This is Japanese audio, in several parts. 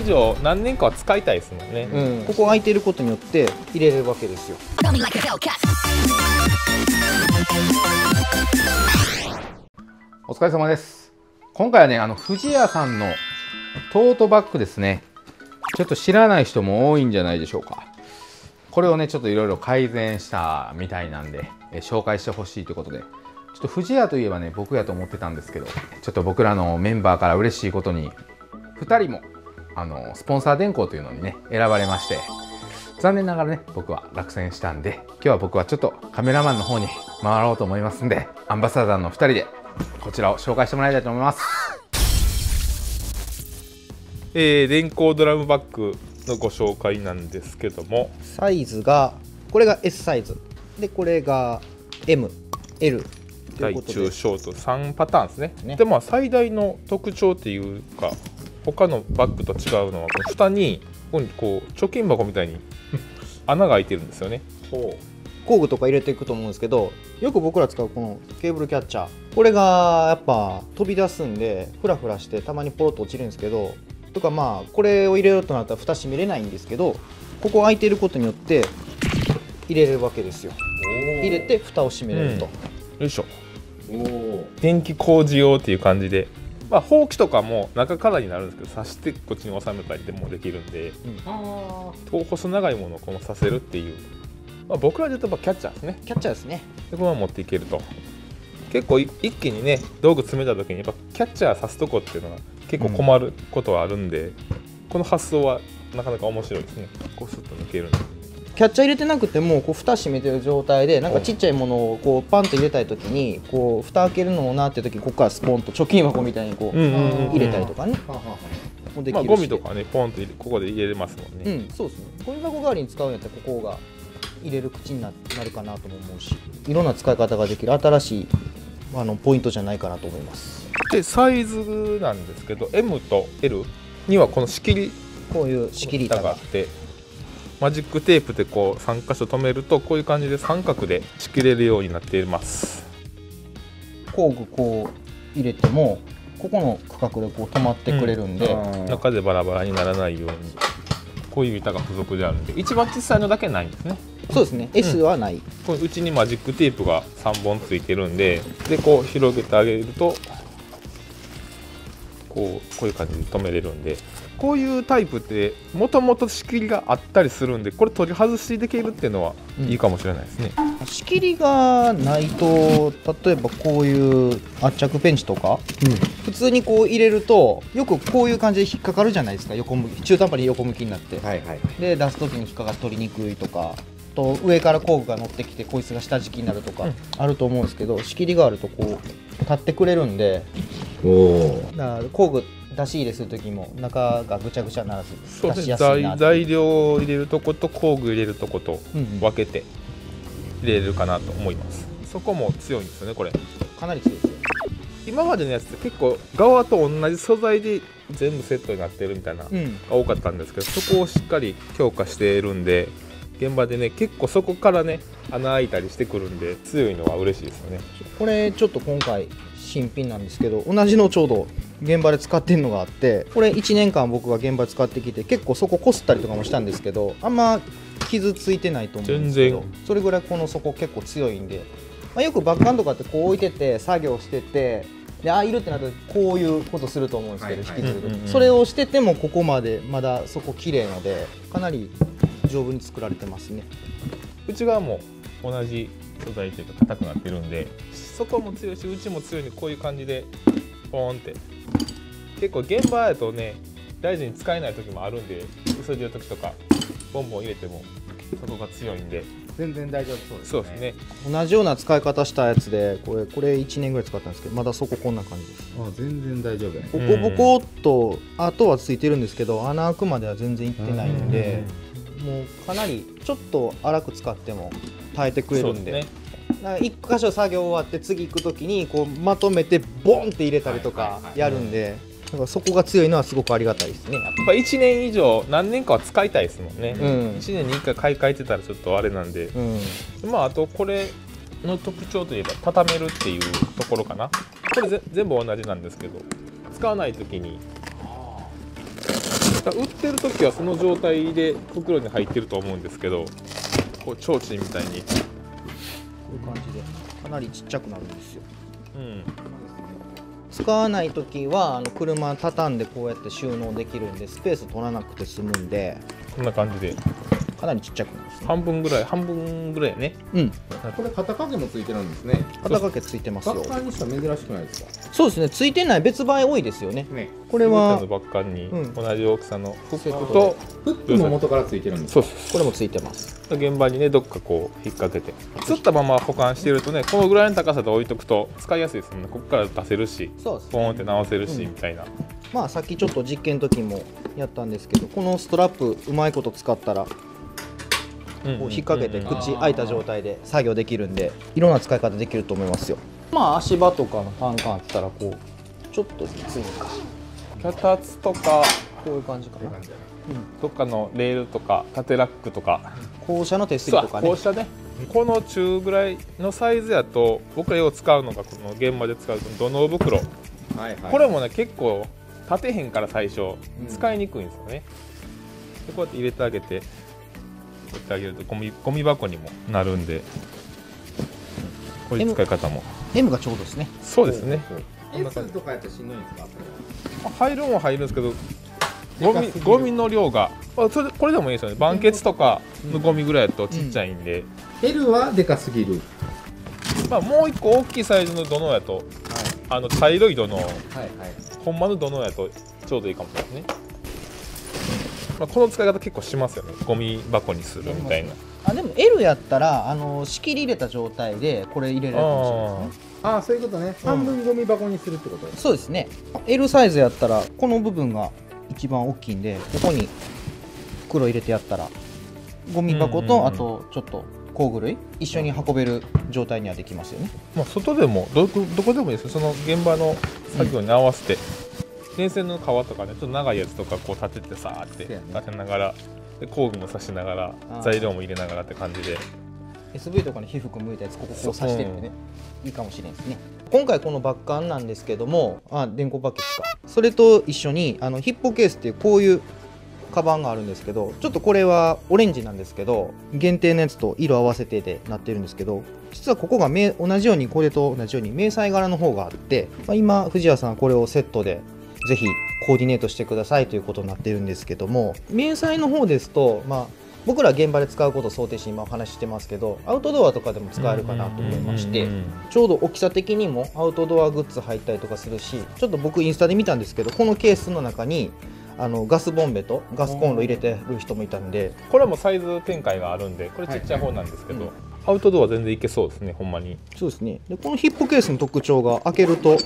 以上何年かは使いたいですもんね。ここ空いてることによって入れれるわけですよ。お疲れ様です。今回はね、富士屋さんのトートバッグですね。ちょっと知らない人も多いんじゃないでしょうか。これをね、ちょっといろいろ改善したみたいなんで、紹介してほしいということで、ちょっと富士屋といえばね、僕やと思ってたんですけど、ちょっと僕らのメンバーから嬉しいことに、2人もスポンサー電工というのにね、選ばれまして、残念ながらね、僕は落選したんで、今日は僕はちょっとカメラマンの方に回ろうと思いますんで、アンバサダーの2人でこちらを紹介してもらいたいと思います。電光ドラムバッグのご紹介なんですけども、サイズがこれが S サイズで、これが M、L という大ことで、中小と3パターンですね。ねでも最大の特徴っていうか、他のバッグと違うのは、この蓋にここにこう貯金箱みたいに穴が開いてるんですよね。工具とか入れていくと思うんですけど、よく僕ら使うこのケーブルキャッチャー、これがやっぱ飛び出すんでフラフラしてたまにポロッと落ちるんですけど、とかまあこれを入れようとなったら蓋閉めれないんですけど、ここ開いてることによって入れれるわけですよ。入れて蓋を閉めれると、よいしょ。電気工事用っていう感じで、まあ、ほうきとかも中からになるんですけど、刺してこっちに収めたりでもできるんで、細長いものをこのさせるっていう、まあ、僕らで言うとキャッチャーですね。キャッチャーですね。でこのまま持っていけると、結構一気にね道具詰めた時にやっぱキャッチャー刺すとこっていうのが結構困ることはあるんで、この発想はなかなか面白いですね。こうスッと抜けるんで。キャッチャー入れてなくてもこう蓋閉めてる状態で、なんかちっちゃいものをこうパンと入れたい時にこう蓋開けるのもなって時、ここからスポンと貯金箱みたいにこう入れたりとかね、もできるし、まあゴミとかねポンとここで入れれますもんね。そうですね。ゴミ箱代わりに使うんやったらここが入れる口になるかなとも思うし、いろんな使い方ができる新しいポイントじゃないかなと思います。でサイズなんですけど、 M と L にはこの仕切り、こういう仕切り板ががあって、マジックテープでこう3箇所留めるとこういう感じで三角で仕切れるようになっています。工具こう入れてもここの区画でこう止まってくれるんで、中でバラバラにならないようにこういう板が付属であるんで、一番小さいのだけないんですね。そうですね、S はない。このうちにマジックテープが3本ついてるんで、こう広げてあげるとこういう感じで留めれるんで、こういうタイプってもともと仕切りがあったりするんで、これ取り外しできるっていうのはいいかもしれないですね。仕切りがないと、例えばこういう圧着ペンチとか、普通にこう入れるとよくこういう感じで引っかかるじゃないですか。横向き、中途半端に横向きになって、で出す時に引っかかって取りにくいとか、と上から工具が乗ってきてこいつが下敷きになるとかあると思うんですけど、仕切りがあるとこう立ってくれるんで、だから工具出し入れする時も中がぐちゃぐちゃならず出しやすいな。材料を入れるとこと工具入れるとこと分けて入れれるかなと思います。そこも強いんですよね。これかなり強いですよ。今までのやつって結構側と同じ素材で全部セットになってるみたいなが多かったんですけど、そこをしっかり強化しているんで、現場でね結構そこからね穴開いたりしてくるんで、強いのは嬉しいですよね。これちょっと今回新品なんですけど、同じのちょうど現場で使ってるのがあって、これ1年間僕が現場で使ってきて結構そここすったりとかもしたんですけど、あんま傷ついてないと思うんですけど、それぐらいこの底結構強いんで、よくバッカンとかってこう置いてて作業してて、でいるってなるとこういうことすると思うんですけど、引きずるとそれをしててもここまでまだそこ綺麗ので、かなり丈夫に作られてますね。内側も同じ素材というか硬くなってるんで、そこも強いし内も強いので、こういう感じでポーンって、結構現場だとね大事に使えない時もあるんで、急いでる時とかボンボン入れてもそこが強いんで全然大丈夫そうですね。そうですね。同じような使い方したやつでこれ1年ぐらい使ったんですけど、まだそここんな感じです。全然大丈夫やね。ボコボコっと跡はついてるんですけど、穴開くまでは全然いってないんで、もうかなりちょっと粗く使っても耐えてくれるんで、1箇所作業終わって次行く時にこうまとめてボンって入れたりとかやるんで、だからそこが強いのはすごくありがたいですね。やっぱ1年以上何年かは使いたいですもんね。うん、1年に1回買い替えてたらちょっとあれなんで、まああとこれの特徴といえば畳めるっていうところかな。これ全部同じなんですけど、使わない時に売ってる時はその状態で袋に入ってると思うんですけど、こう提灯みたいに、こういう感じでかなりちっちゃくなるんですよ。うん、使わない時は車畳んでこうやって収納できるんで、スペース取らなくて済むんで、こんな感じでかなりちっちゃくなるんですね。半分ぐらいね。うん、これ肩掛けもついてるんですね。肩掛けついてますよ。バッカーにしては珍しくないですか？そうですね、ついてない別売多いですよね。ね。これは全てのバッカンにうん同じ大きさのフックセットと、フックも元からついてるんですか？そうそうこれもついてます。現場にねどっかこう引っ掛けて吊ったまま保管してるとね、このぐらいの高さで置いとくと使いやすいですもんね。ここから出せるし、そうですね。ポーンって直せるし、うんみたいな。まあさっきちょっと実験の時もやったんですけど、このストラップうまいこと使ったらこう引っ掛けて口開いた状態で作業できるんで、いろんな使い方できると思いますよ。まあ足場とかの単管って言ったらこうちょっときついか、脚立とかこういう感じかな。どっかのレールとか縦ラックとか、校舎の手すりそうとかね。こうしたね、この中ぐらいのサイズやと僕らよく使うのがこの現場で使うこの土のう袋、はいはい。これもね結構立てへんから最初使いにくいんですよね。でこうやって入れてあげて、こうやってあげるとゴミ箱にもなるんで、こういう使い方も M がちょうどですね。そうですね。 S とかやったらしんどいんですか？入るも入るんですけど、ゴミの量がこれでもいいですよね。バンケツとかのゴミぐらいだとちっちゃいんで、L はでかすぎる。まあ、もう一個大きいサイズの土のうやと、茶色い土のう、はいはい。ほんまの土のうやとちょうどいいかもしれないですね。まあ、この使い方結構しますよね。ゴミ箱にするみたいな。あ、でも L やったら仕切り入れた状態でこれ入れられるかもしれないですね。ああ、そういうことね。半分ゴミ箱にするってこと？そうですね。 L サイズやったらこの部分が一番大きいんで、ここに袋入れてやったらゴミ箱とあとちょっと工具類一緒に運べる状態にはできますよね。まあ、外でもどこでもいいですよ。その現場の作業に合わせて、電線の皮とかね、ちょっと長いやつとかこう立ててさーってそうやね立てながら、で工具も刺しながら材料も入れながらって感じで。 SV とかに皮膚向いたやつこここう刺してるんでね、いいかもしれないですね。今回このバッカンなんですけども、電光バケツか、それと一緒にヒッポケースっていうこういうカバンがあるんですけど、ちょっとこれはオレンジなんですけど、限定のやつと色合わせてでなってるんですけど、実はここが同じように、これと同じように迷彩柄の方があって、今藤谷さんはこれをセットでぜひコーディネートしてくださいということになってるんですけども、迷彩の方ですと僕ら現場で使うことを想定して今お話ししてますけど、アウトドアとかでも使えるかなと思いまして、ちょうど大きさ的にもアウトドアグッズ入ったりとかするし、ちょっと僕インスタで見たんですけど、このケースの中にガスボンベとガスコンロ入れてる人もいたんで、これもサイズ展開があるんで、これちっちゃい方なんですけど、はいアウトドア全然いけそうですね、ほんまに。そうですね。でこのヒップケースの特徴が開けると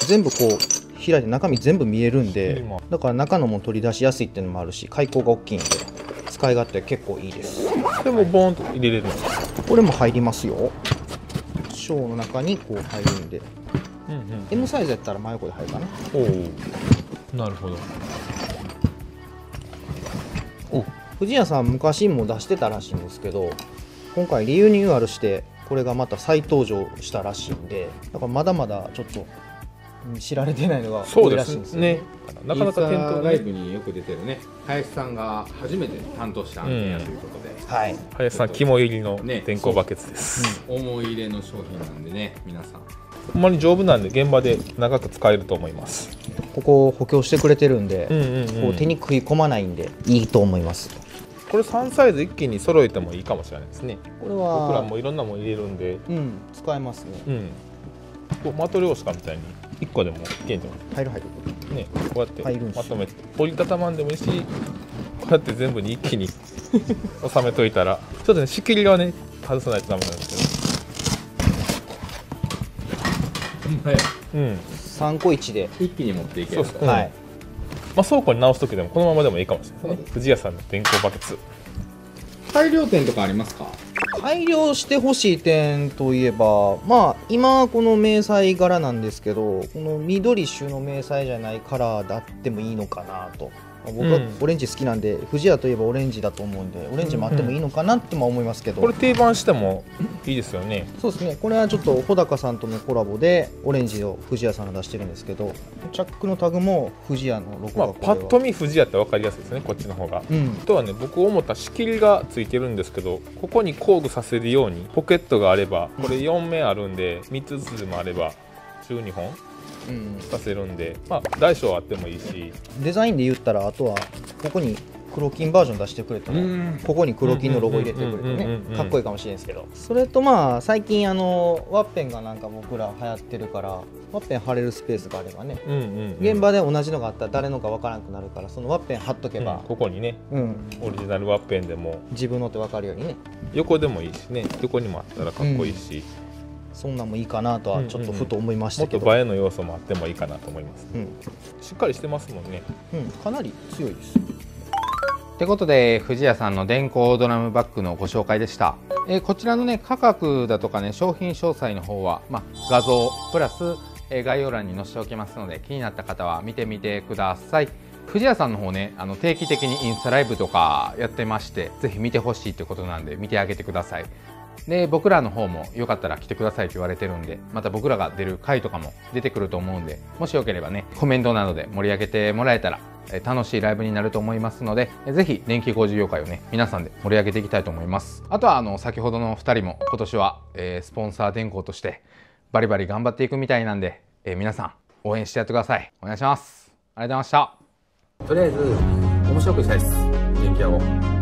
全部こう開いて中身全部見えるんで、だから中のも取り出しやすいっていうのもあるし、開口が大きいんで使い勝手結構いいです。でもボーンと入れれるんですか？これも入りますよ。ショーの中にこう入るんで、M サイズやったら真横で入るかな。おお、なるほど。藤谷さん昔も出してたらしいんですけど、今回リユニューアルしてこれがまた再登場したらしいんで、だからまだまだちょっと知られてないのが多いらしいんですよね。なかなか店頭ライブによく出てるね、林さんが初めて担当した案件やということで、はい。林さん肝入りの電光バケツです。思い入れの商品なんでね、皆さんほんまに丈夫なんで現場で長く使えると思います。ここを補強してくれてるんで、こう手にに食い込まないんでいいと思います。これ3サイズ一気に揃えてもいいかもしれないですね。これは僕らもいろんなもん入れるんで、使えますね。こうマトリョーシカみたいに1個でもいけんじゃ入る入る。んね、こうやって入るんすよまとめて折りたたまんでもいいし、こうやって全部に一気に収めといたら、ちょっとね仕切りはね外さないとダメなんですけど、3個1で。一気に持っていけると。そうそう、はい。まあ、倉庫に直す時でもこのままでもいいかもしれないですね。藤谷さんの電光バケツ。改良点とかありますか？改良してほしい点といえば、今この迷彩柄なんですけど、この緑種の迷彩じゃないカラーであってもいいのかなと僕はオレンジ好きなんで、富士屋といえばオレンジだと思うんでオレンジもあってもいいのかなっても思いますけど、これ定番してもいいですよね。そうですね、これはちょっと穂高さんとのコラボでオレンジを富士屋さんが出してるんですけど、チャックのタグも富士屋のロゴがこれは、パッと見富士屋って分かりやすいですね、こっちの方が。あとはね、僕思った仕切りがついてるんですけど、ここに工具させるようにポケットがあれば、これ4面あるんで3つずつでもあれば12本させるんで、大小あってもいいし、デザインで言ったらあとはここに黒金バージョン出してくれても、ここに黒金のロゴ入れてくれてね、かっこいいかもしれないですけど、それと最近ワッペンがなんか僕ら流行ってるから、ワッペン貼れるスペースがあればね、現場で同じのがあったら誰のか分からなくなるから、そのワッペン貼っとけば、ここにね、オリジナルワッペンでも自分のって分かるようにね、横でもいいしね、横にもあったらかっこいいし、そんなんもいいかなとはちょっとふと思いましたけど、もっと映えの要素もあってもいいかなと思います。しっかりしてますもんね。かなり強いです。ってことで富士屋さんの電光ドラムバッグのご紹介でした。こちらのね価格だとかね商品詳細の方は、画像プラス、概要欄に載せておきますので、気になった方は見てみてください。富士屋さんの方ね、定期的にインスタライブとかやってまして、ぜひ見てほしいってことなんで見てあげてください。で僕らの方もよかったら来てくださいと言われてるんで、また僕らが出る回とかも出てくると思うんで、もしよければねコメントなどで盛り上げてもらえたら楽しいライブになると思いますので、ぜひ電気工事業界をね皆さんで盛り上げていきたいと思います。あとは先ほどの2人も今年は、スポンサー電工としてバリバリ頑張っていくみたいなんで、皆さん応援してやってください。お願いします。ありがとうございました。とりあえず面白くしたいです、電気屋を。